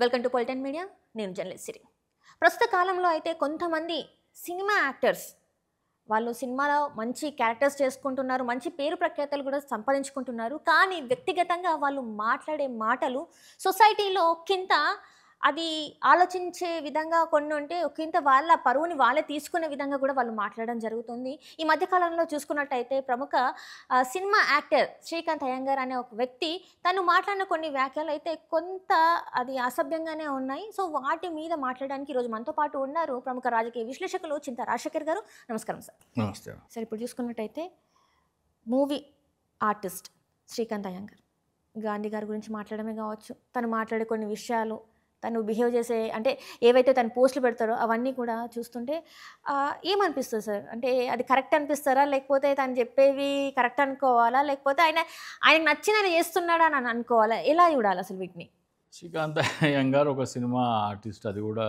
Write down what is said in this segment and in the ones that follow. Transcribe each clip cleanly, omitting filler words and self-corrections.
Welcome to పొలిటెన్ media. నేను journalist Siri. ప్రస్తుత కాలంలో అయితే కొంతమంది సినిమా యాక్టర్స్ వాళ్ళు సినిమాలో మంచి క్యారెక్టర్స్ చేసుకుంటున్నారు, మంచి పేరు ప్రఖ్యాతలు కూడా సంపాదించుకుంటున్నారు. కానీ వ్యక్తిగతంగా వాళ్ళు మాట్లాడే మాటలు సొసైటీలో కింద అది ఆలోచించే విధంగా కొన్ని ఉంటే ఒకంత వాళ్ళ పరువుని వాళ్ళే తీసుకునే విధంగా కూడా వాళ్ళు మాట్లాడడం జరుగుతుంది. ఈ మధ్య కాలంలో చూసుకున్నట్టయితే ప్రముఖ సినిమా యాక్టర్ శ్రీకాంత్ అయ్యంగార్ అనే ఒక వ్యక్తి తను మాట్లాడిన కొన్ని వ్యాఖ్యలు అయితే కొంత అది అసభ్యంగానే ఉన్నాయి. సో వాటి మీద మాట్లాడడానికి ఈరోజు మనతో పాటు ఉన్నారు ప్రముఖ రాజకీయ విశ్లేషకులు చింతా రాజశేఖర్ గారు. నమస్కారం సార్. నమస్తే. సార్, ఇప్పుడు చూసుకున్నట్టయితే మూవీ ఆర్టిస్ట్ శ్రీకాంత్ అయ్యంగార్ గాంధీ గారి గురించి మాట్లాడమే కావచ్చు, తను మాట్లాడే కొన్ని విషయాలు, తను బిహేవ్ చేసే అంటే ఏవైతే తను పోస్టులు పెడతారో అవన్నీ కూడా చూస్తుంటే ఏమనిపిస్తుంది సార్? అంటే అది కరెక్ట్ అనిపిస్తారా, లేకపోతే తను చెప్పేవి కరెక్ట్ అనుకోవాలా, లేకపోతే ఆయనకు నచ్చిందని చేస్తున్నాడా అని అనుకోవాలా? ఎలా చూడాలి అసలు వీటిని? శ్రీకాంత్ అయ్యంగార్ ఒక సినిమా ఆర్టిస్ట్, అది కూడా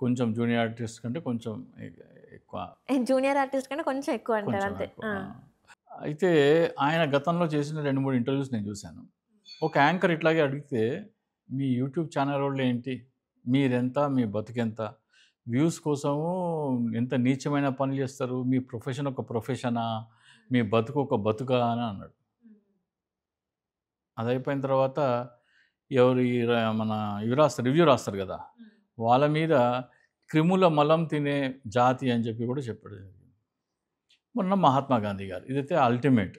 కొంచెం జూనియర్ ఆర్టిస్ట్ కంటే కొంచెం ఎక్కువ, జూనియర్ ఆర్టిస్ట్ కంటే కొంచెం ఎక్కువ అంటారు అంతే. అయితే ఆయన గతంలో చేసిన 2-3 ఇంటర్వ్యూస్ నేను చూశాను. ఒక యాంకర్ ఇట్లాగే అడిగితే, మీ యూట్యూబ్ ఛానల్ వాళ్ళు ఏంటి, మీరెంత, మీ బతుకెంత, వ్యూస్ కోసము ఎంత నీచమైన పనులు చేస్తారు, మీ ప్రొఫెషన్ ఒక ప్రొఫెషనా, మీ బతుకు ఒక బతుకా అని అన్నాడు. అది అయిపోయిన తర్వాత ఎవరు మన రివ్యూ రాస్తారు కదా, వాళ్ళ మీద క్రిముల మలం తినే జాతి అని చెప్పి కూడా చెప్పాడు. మొన్న మహాత్మా గాంధీ గారు, ఇదైతే అల్టిమేట్.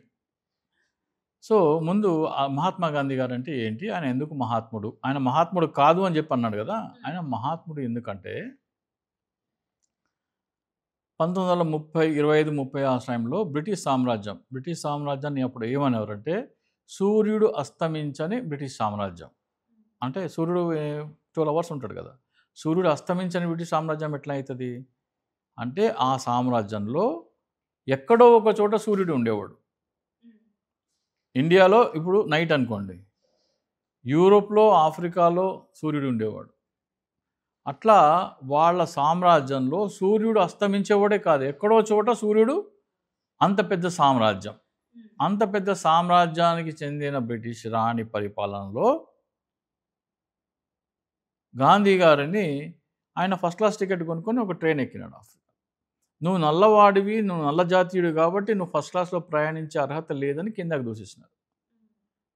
సో ముందు మహాత్మా గాంధీ గారు అంటే ఏంటి, ఆయన ఎందుకు మహాత్ముడు, ఆయన మహాత్ముడు కాదు అని చెప్పి అన్నాడు కదా. ఆయన మహాత్ముడు ఎందుకంటే 1925-30 ఆ టైంలో బ్రిటిష్ సామ్రాజ్యాన్ని అప్పుడు ఏమనేవారంటే సూర్యుడు అస్తమించని బ్రిటిష్ సామ్రాజ్యం. అంటే సూర్యుడు 12 అవర్స్ ఉంటాడు కదా, సూర్యుడు అస్తమించని బ్రిటిష్ సామ్రాజ్యం ఎట్లా అవుతుంది అంటే, ఆ సామ్రాజ్యంలో ఎక్కడో ఒక చోట సూర్యుడు ఉండేవాడు. ఇండియాలో ఇప్పుడు నైట్ అనుకోండి, యూరోప్లో ఆఫ్రికాలో సూర్యుడు ఉండేవాడు. అట్లా వాళ్ళ సామ్రాజ్యంలో సూర్యుడు అస్తమించేవాడే కాదు, ఎక్కడో చోట సూర్యుడు. అంత పెద్ద సామ్రాజ్యం, అంత పెద్ద సామ్రాజ్యానికి చెందిన బ్రిటిష్ రాణి పరిపాలనలో గాంధీ గారిని ఆయన ఫస్ట్ క్లాస్ టికెట్ కొనుక్కొని ఒక ట్రైన్ ఎక్కినాడు. నువ్వు నల్లవాడివి, నువ్వు నల్ల జాతీయుడు కాబట్టి నువ్వు ఫస్ట్ క్లాస్లో ప్రయాణించే అర్హత లేదని కిందకు దూసేసినారు.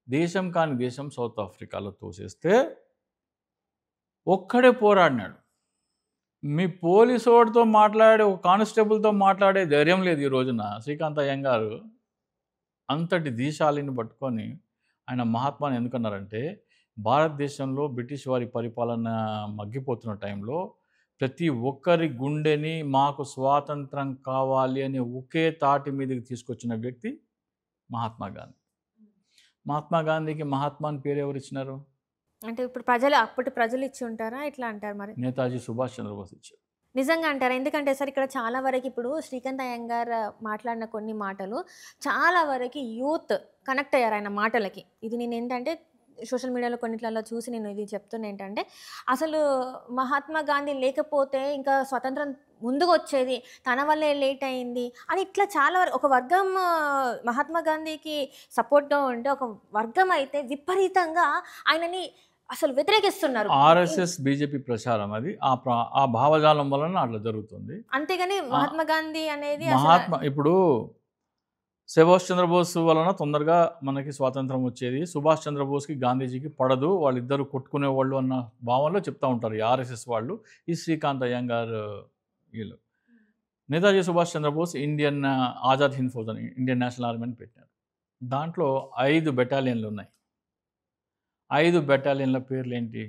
దేశం కాని దేశం సౌత్ ఆఫ్రికాలో తోసేస్తే ఒక్కడే పోరాడినాడు. మీ పోలీసోడితో మాట్లాడే, ఒక కానిస్టేబుల్తో మాట్లాడే ధైర్యం లేదు ఈ రోజున శ్రీకాంత్ అయ్యంగారు. అంతటి దీశాలిని పట్టుకొని ఆయన మహాత్మాని ఎందుకన్నారంటే, భారతదేశంలో బ్రిటిష్ వారి పరిపాలన మగ్గిపోతున్న టైంలో ప్రతి ఒక్కరి గుండెని మాకు స్వాతంత్రం కావాలి అని ఒకే తాటి మీదకి తీసుకొచ్చిన వ్యక్తి మహాత్మా గాంధీ. మహాత్మా గాంధీకి మహాత్మా అని పేరు ఎవరు ఇచ్చినారు అంటే ఇప్పుడు అప్పటి ప్రజలు ఇచ్చి ఉంటారా, ఇట్లా అంటారు మరి? నేతాజీ సుభాష్ చంద్రబోస్ ఇచ్చారు. నిజంగా అంటారా? ఎందుకంటే సార్ ఇక్కడ చాలా వరకు ఇప్పుడు శ్రీకాంత్ అయ్యంగార్ మాట్లాడిన కొన్ని మాటలు చాలా వరకు యూత్ కనెక్ట్ అయ్యారు ఆయన మాటలకి. ఇది నేను ఏంటంటే సోషల్ మీడియాలో కొన్నిట్లలో చూసి నేను ఇది చెప్తున్నా ఏంటంటే, అసలు మహాత్మా గాంధీ లేకపోతే ఇంకా స్వతంత్రం ముందుకు వచ్చేది, తన వల్లే లేట్ అయింది అని ఇట్లా చాలా వరకు ఒక వర్గం మహాత్మా గాంధీకి సపోర్ట్గా ఉంటే, ఒక వర్గం అయితే విపరీతంగా ఆయనని అసలు వ్యతిరేకిస్తున్నారు. ఆర్ఎస్ఎస్ బీజేపీ ప్రచారం అది, ఆ భావజాలం వలన అట్లా జరుగుతుంది. అంతేగాని మహాత్మా గాంధీ అనేది ఇప్పుడు సుభాష్ చంద్రబోస్ వలన తొందరగా మనకి స్వాతంత్రం వచ్చేది, సుభాష్ చంద్రబోస్కి గాంధీజీకి పడదు, వాళ్ళిద్దరు కొట్టుకునేవాళ్ళు అన్న భావనలో చెప్తూ ఉంటారు ఈ ఆర్ఎస్ఎస్ వాళ్ళు, ఈ శ్రీకాంత్ అయ్యంగార్ వీళ్ళు. నేతాజీ సుభాష్ చంద్రబోస్ ఇండియన్ ఆజాద్ హింద్ ఫౌజ్ అని ఇండియన్ నేషనల్ ఆర్మీ అని పెట్టారు. దాంట్లో 5 బెటాలియన్లు ఉన్నాయి. 5 బెటాలియన్ల పేర్లు ఏంటి?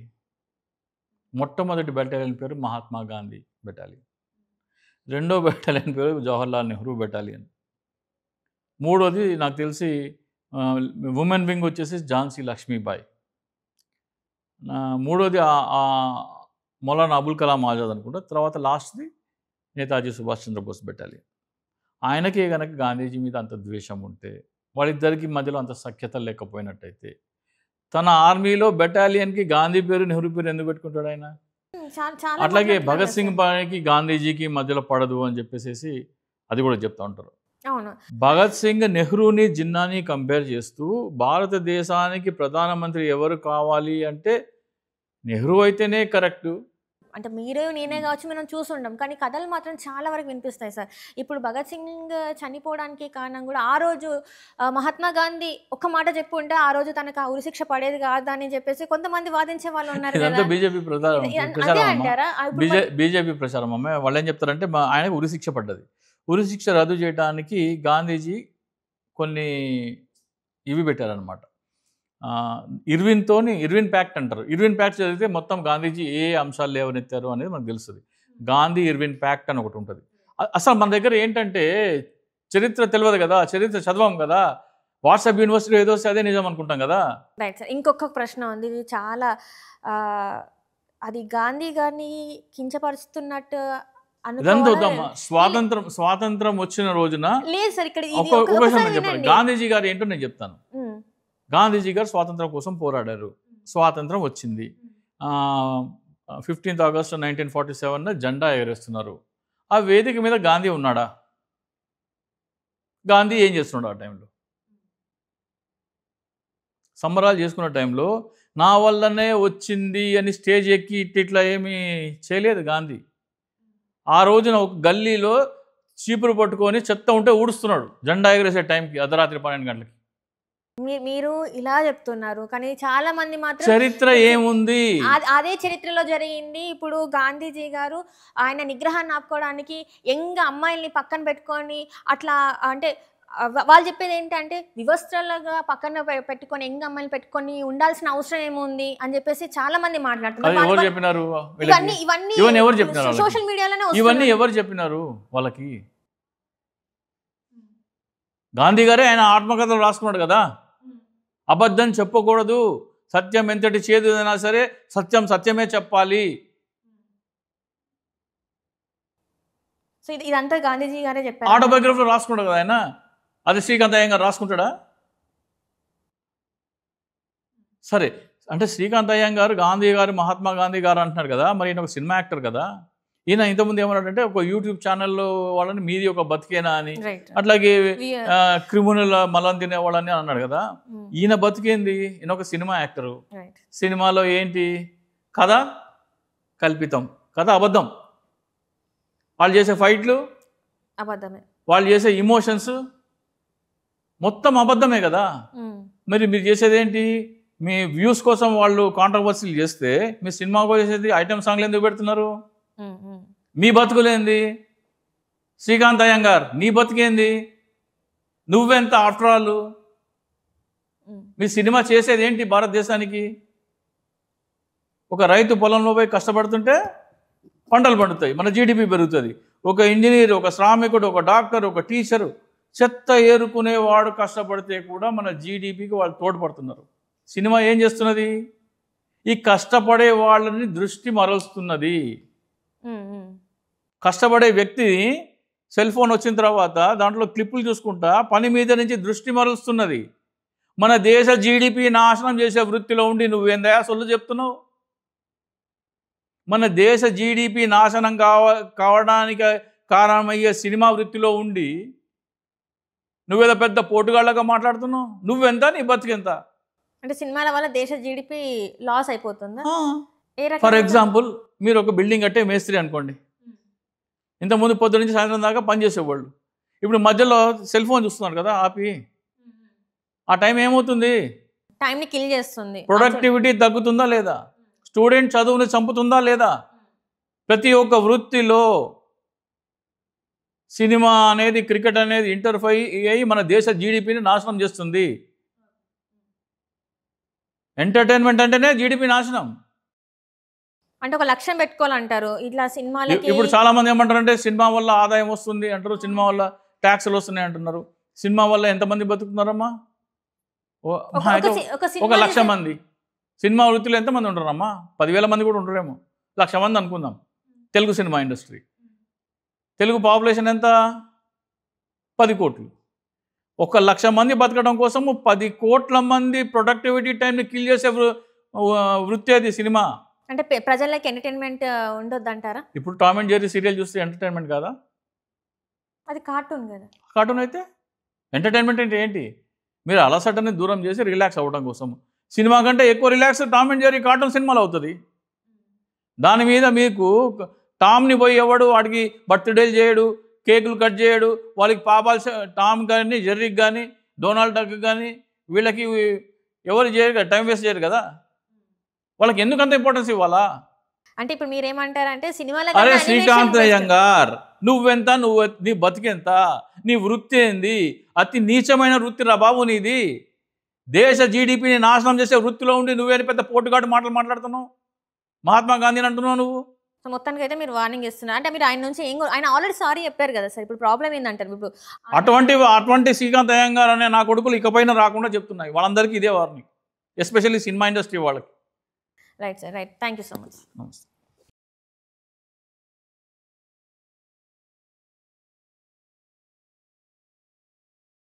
మొట్టమొదటి బెటాలియన్ పేరు మహాత్మా గాంధీ బెటాలియన్, రెండో బెటాలియన్ పేరు జవహర్లాల్ నెహ్రూ బెటాలియన్, మూడోది నాకు తెలిసి ఉమెన్ వింగ్ వచ్చేసి ఝాన్సీ లక్ష్మీబాయి, మూడోది మౌలానా అబుల్ కలాం ఆజాద్ అనుకుంటా, తర్వాత లాస్ట్ది నేతాజీ సుభాష్ చంద్రబోస్ బెటాలియన్. ఆయనకే కనుక గాంధీజీ మీద అంత ద్వేషం ఉంటే, వాళ్ళిద్దరికి మధ్యలో అంత సఖ్యత లేకపోయినట్టయితే, తన ఆర్మీలో బెటాలియన్కి గాంధీ పేరు నెహ్రూ పేరు ఎందుకు పెట్టుకుంటాడు ఆయన? అట్లాగే భగత్ సింగ్ పానికి గాంధీజీకి మధ్యలో పడదు అని చెప్పేసి అది కూడా చెప్తూ ఉంటారు. భగత్ సింగ్ నెహ్రూని జిన్నాని కంపేర్ చేస్తూ భారతదేశానికి ప్రధానమంత్రి ఎవరు కావాలి అంటే నెహ్రూ అయితేనే కరెక్టు. అంటే మీరే నేనే కావచ్చు మనం చూసుండం. కానీ కథలు మాత్రం చాలా వరకు వినిపిస్తాయి సార్. ఇప్పుడు భగత్ సింగ్ చనిపోవడానికి కారణం కూడా ఆ రోజు మహాత్మా గాంధీ ఒక్క మాట చెప్పుంటే ఆ రోజు తనకు ఆ ఉరిశిక్ష పడేది కాదని చెప్పేసి కొంతమంది వాదించే వాళ్ళు ఉన్నారు ఇదంతా కదా! బీజేపీ అదే ప్రచారం అమ్మా. అంటారా? ఇప్పుడు మరి బీజేపీ ప్రచారం అమ్మ. వాళ్ళు ఏం చెప్తారంటే ఆయనకు ఉరిశిక్ష పడ్డది. ఉరిశిక్ష రద్దు చేయడానికి గాంధీజీ కొన్ని ఇవి పెట్టారనమాట. ఇర్విన్ ప్యాక్ట్ అంటారు. ఇర్విన్ ప్యాక్ట్ చదివితే మొత్తం గాంధీజీ ఏ అంశాలు లేవనెత్తారు అనేది మనకు తెలుస్తుంది. గాంధీ ఇర్విన్ ప్యాక్ట్ అని ఒకటి ఉంటుంది. అసలు మన దగ్గర ఏంటంటే చరిత్ర తెలియదు కదా, చరిత్ర చదవం కదా, వాట్సాప్ యూనివర్సిటీ ఏదో వస్తే అదే నిజం అనుకుంటాం కదా. Right sir. ఇంకొక ప్రశ్న ఉంది. ఇది చాలా అది గాంధీ గారిని కించపరుస్తున్నట్టు ఇదంతా అనుకోవాలా? వద్దమ్మా. స్వాతంత్రం వచ్చిన రోజున లేదు సార్. ఇక్కడ ఇది ఒక విషయం ఒకసారి నేను చెప్పాను. వినండి. గాంధీజీ గారు ఏంటో నేను చెప్తాను. గాంధీజీ గారు స్వాతంత్రం కోసం పోరాడారు. స్వాతంత్రం వచ్చింది. 15th August 1947 జెండా ఎగరేస్తున్నారు. ఆ వేదిక మీద గాంధీ ఉన్నాడా? గాంధీ ఏం చేస్తున్నాడు ఆ టైంలో? సంబరాలు చేసుకున్న టైంలో నా వల్లనే వచ్చింది అని స్టేజ్ ఎక్కి ఇట్లా ఏమీ చేయలేదు గాంధీ. ఆ రోజున ఒక గల్లీలో చీపురు పట్టుకొని చెత్త ఉంటే ఊడుస్తున్నాడు జెండా ఎగరేసే టైంకి, అర్ధరాత్రి 12 గంటలకి. మీరు ఇలా చెప్తున్నారు కానీ చాలా మంది మాత్రం చరిత్ర ఏముంది? అదే చరిత్రలో జరిగింది. ఇప్పుడు గాంధీజీ గారు ఆయన నిగ్రహాన్ని ఆపుకోవడానికి యంగ్ అమ్మాయిల్ని పక్కన పెట్టుకొని అట్లా అంటే వాళ్ళు చెప్పేది ఏంటంటే వివస్త్రాలుగా పక్కన పెట్టుకొని యంగ్ అమ్మాయిలు పెట్టుకొని ఉండాల్సిన అవసరం ఏముంది అని చెప్పేసి చాలా మంది మాట్లాడుతున్నారు. ఎవరు చెప్పినారు? ఇవన్నీ ఎవరు చెప్పినారు? సోషల్ మీడియాలోనే ఇవన్నీ ఎవరు చెప్పినారు వాళ్ళకి? గాంధీ గారే ఆయన ఆత్మకథలు రాసుకున్నాడు కదా. అబద్ధం చెప్పకూడదు, సత్యం ఎంతటి చేదుదైనా సరే సత్యమే చెప్పాలి. సో ఇదంతా గాంధీజీ గారే చెప్పారు. ఆటోబయోగ్రఫీలో రాసుకున్నాడు కదా ఆయన. అది శ్రీకాంత్ అయ్యంగార్ రాసుకుంటాడా? సరే, అంటే శ్రీకాంత్ అయ్యంగార్ గాంధీ గారు మహాత్మా గాంధీ గారు అంటున్నారు కదా, మరి ఈయన ఒక సినిమా యాక్టర్ కదా. ఈయన ఇంతకుముందు ఏమన్నాడంటే ఒక యూట్యూబ్ ఛానల్లో వాళ్ళని మీది ఒక బతికేనా అని, అట్లాగే క్రిమినల్ మలం తినేవాళ్ళని అన్నాడు కదా. ఈయన బతికేంది? ఈయన ఒక సినిమా యాక్టరు. సినిమాలో ఏంటి కథ? కల్పితం, కథ అబద్ధం. వాళ్ళు చేసే ఫైట్లు అబద్ధమే, వాళ్ళు చేసే ఇమోషన్స్ మొత్తం అబద్ధమే కదా. మరి మీరు చేసేది ఏంటి? మీ వ్యూస్ కోసం వాళ్ళు కాంట్రవర్సీలు చేస్తే మీ సినిమాకు చేసేది ఐటమ్ సాంగ్లు ఎందుకు పెడుతున్నారు? మీ బతుకులేంది? శ్రీకాంత్ అయ్యంగార్ నీ బతుకేంది? నువ్వెంత ఆఫ్టర్ ఆల్? మీ సినిమా చేసేది ఏంటి భారతదేశానికి? ఒక రైతు పొలంలో పోయి కష్టపడుతుంటే పంటలు పండుతాయి, మన జీడిపి పెరుగుతుంది. ఒక ఇంజనీర్, ఒక శ్రామికుడు, ఒక డాక్టర్, ఒక టీచరు చెత్త ఏరుకునేవాడు కష్టపడితే కూడా మన జీడిపికి వాళ్ళు తోడ్పడుతున్నారు. సినిమా ఏం చేస్తున్నది? ఈ కష్టపడే వాళ్ళని దృష్టి మరలుస్తున్నది. కష్టపడే వ్యక్తి సెల్ ఫోన్ వచ్చిన తర్వాత దాంట్లో క్లిప్పులు చూసుకుంటా పని మీద నుంచి దృష్టి మరలుస్తున్నది. మన దేశ జీడిపి నాశనం చేసే వృత్తిలో ఉండి నువ్వేందయా సొల్లు చెప్తున్నావు? మన దేశ జీడిపి నాశనం కావడానికి కారణమయ్యే సినిమా వృత్తిలో ఉండి నువ్వేదో పెద్ద పోటుగాళ్ళగా మాట్లాడుతున్నావు. నువ్వెంత, నీ బతికెంత? అంటే సినిమాల వల్ల దేశ జీడిపి లాస్ అయిపోతుందా? ఫర్ ఎగ్జాంపుల్, మీరు ఒక బిల్డింగ్ కట్టే మేస్త్రి అనుకోండి. ఇంతకుముందు పొద్దు నుంచి సాయంత్రం దాకా పనిచేసేవాళ్ళు. ఇప్పుడు మధ్యలో సెల్ ఫోన్ చూస్తున్నారు కదా ఆపి. ఆ టైం ఏమవుతుంది? టైంని కిల్ చేస్తుంది. ప్రొడక్టివిటీ తగ్గుతుందా లేదా? స్టూడెంట్ చదువుని చంపుతుందా లేదా? ప్రతి ఒక్క వృత్తిలో సినిమా అనేది, క్రికెట్ అనేది ఇంటర్ఫై అయ్యి మన దేశ జీడిపిని నాశనం చేస్తుంది. ఎంటర్టైన్మెంట్ అంటేనే జీడిపి నాశనం. అంటే ఒక లక్ష్యం పెట్టుకోవాలంటారు ఇట్లా సినిమాలకి. ఇప్పుడు చాలా మంది ఏమంటారంటే సినిమా వల్ల ఆదాయం వస్తుంది అంటారు, సినిమా వల్ల ట్యాక్సులు వస్తున్నాయి అంటున్నారు. సినిమా వల్ల ఎంతమంది బతుకుతున్నారమ్మా? 1,00,000 మంది. సినిమా వృత్తిలో ఎంతమంది ఉంటారమ్మా? 10,000 మంది కూడా ఉంటారేమో. 1,00,000 మంది అనుకుందాం Telugu cinema industry. Telugu population ఎంత? 10 కోట్లు. 1,00,000 మంది బతకడం కోసము 10 కోట్ల మంది ప్రొడక్టివిటీ టైంని కిల్ చేసే వృత్తి అది సినిమా. అంటే ప్రజలకి ఎంటర్టైన్మెంట్ ఉండొద్దు అంటారా? ఇప్పుడు టామ్ అండ్ జెర్రీ సీరియల్ చూస్తే ఎంటర్టైన్మెంట్ కాదా? అది కార్టూన్ కదా. కార్టూన్ అయితే ఎంటర్టైన్మెంట్ అంటే ఏంటి? మీరు అలసటని దూరం చేసి రిలాక్స్ అవ్వడం కోసం. సినిమా కంటే ఎక్కువ relax Tom and Jerry cartoon సినిమాలో అవుతుంది. దాని మీద మీకు టామ్ని పోయి ఎవడు వాడికి బర్త్డేలు చేయడు, కేకులు కట్ చేయడు, వాళ్ళకి పాపాలు టామ్ కానీ జెర్రీకి కానీ డొనాల్డ్ డక్ కానీ వీళ్ళకి ఎవరు చేయరు కదా, టైం వేస్ట్ చేయరు కదా. వాళ్ళకి ఎందుకు అంత ఇంపార్టెన్స్ ఇవ్వాలా? అంటే ఇప్పుడు మీరేమంటారంటే సినిమాలో అరే శ్రీకాంత్ అయ్యంగార్, నువ్వెంత, నీ బతికెంత, నీ వృత్తి ఏంది? అతి నీచమైన వృత్తి రా బాబు నీది. దేశ జీడిపిని నాశనం చేసే వృత్తిలో ఉండి నువ్వే పెద్ద పోటుగాడు మాటలు మాట్లాడుతున్నావు. మహాత్మా గాంధీని అంటున్నావు నువ్వు. సో మొత్తానికి అయితే మీరు వార్నింగ్ ఇస్తున్నారు. అంటే మీరు ఆయన నుంచి ఆయన ఆల్రెడీ సారీ చెప్పారు కదా సార్. ఇప్పుడు ప్రాబ్లం ఏంటంటారు? ఇప్పుడు అటువంటి శ్రీకాంత్ అయ్యంగార్ అనే నా కొడుకులు ఇకపైన రాకుండా చెప్తున్నాయి. వాళ్ళందరికీ ఇదే వార్నింగ్, ఎస్పెషల్లీ సినిమా ఇండస్ట్రీ వాళ్ళకి. Right sir, right. Thank you so much. నమస్తే.